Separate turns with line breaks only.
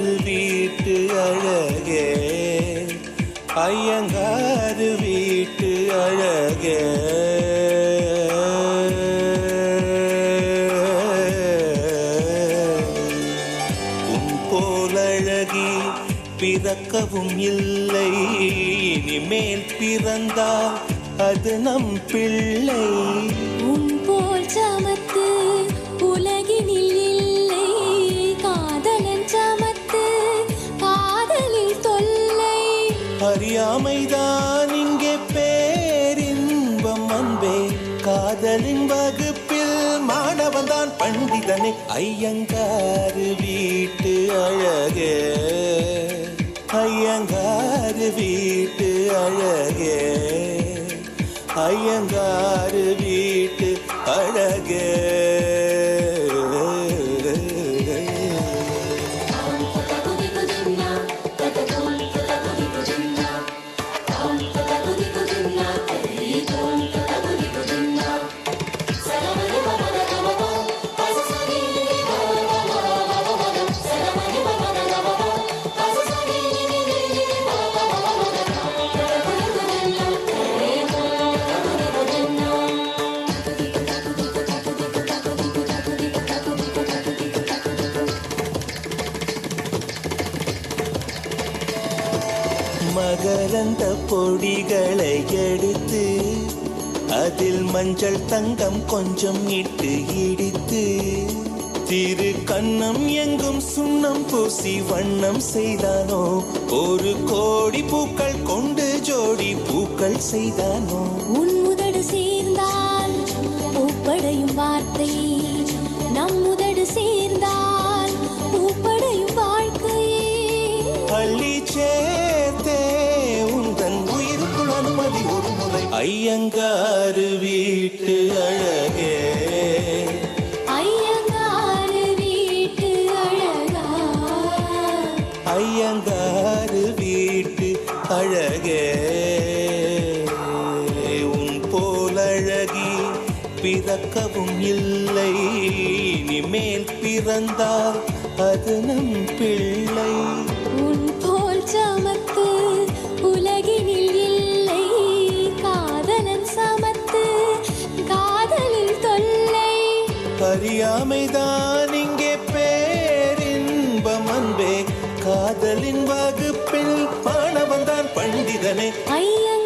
ஐயங்காறு வீட்டு அழகே, ஐயங்காறு வீட்டு அழகே. உன் போலழகி பிறக்கவும் இல்லை, இனிமேல் பிறந்தால் அது நம் பிள்ளை.
உன் போல் சமத்து உலகினில் இல்லை, காதலன் சமத்து காதலில் தொல்லை.
அறியாமைதான் இங்கே பேரின்பம் அன்பே, காதலின் வகுப்பில் மாணவன் தான் பண்டிதனே. ஐயங்காறு வீட்டு அழகே, ஐயங்காறு வீட்டு அழகே, ஐயங்காறு வீட்டு அழகே. மகரந்த பொடிகளை எடுத்து அதில் மஞ்சள் தங்கம் கொஞ்சம் இட்டு இடித்து, திரு கண்ணம் எங்கும் சுண்ணம் பூசி வண்ணம் செய்தானோ, ஒரு கோடி பூக்கள் கொண்டு ஜோடி பூக்கள் செய்தானோ.
உன் முதடு சேர்ந்தால் பூப்படையும் வார்த்தை, நம் முதடு சேர்ந்தால் பூப்படையும் வாழ்க்கையே.
அள்ளி சேர்த்தே உந்தன் உயிருக்குள் அனுமதி ஒரு முறை. ஐயங்காறு வீட்டு அழகே,
ஐயங்காறு வீட்டு அழகா,
ஐயங்காறு வீட்டு அழகே. உன் போலழகி பிறக்கவும் இல்லை, இனிமேல் பிறந்தால் அது நம் பிள்ளை.
உன் போல் சமத்து உலகினில் இல்லை, காதலன் சமத்து காதலில் தொல்லை.
அறியாமைதான் இங்கே பேரின்பம் அன்பே, காதலின் வகுப்பில் மாணவன் தான் பண்டிதனே.
ஐயன்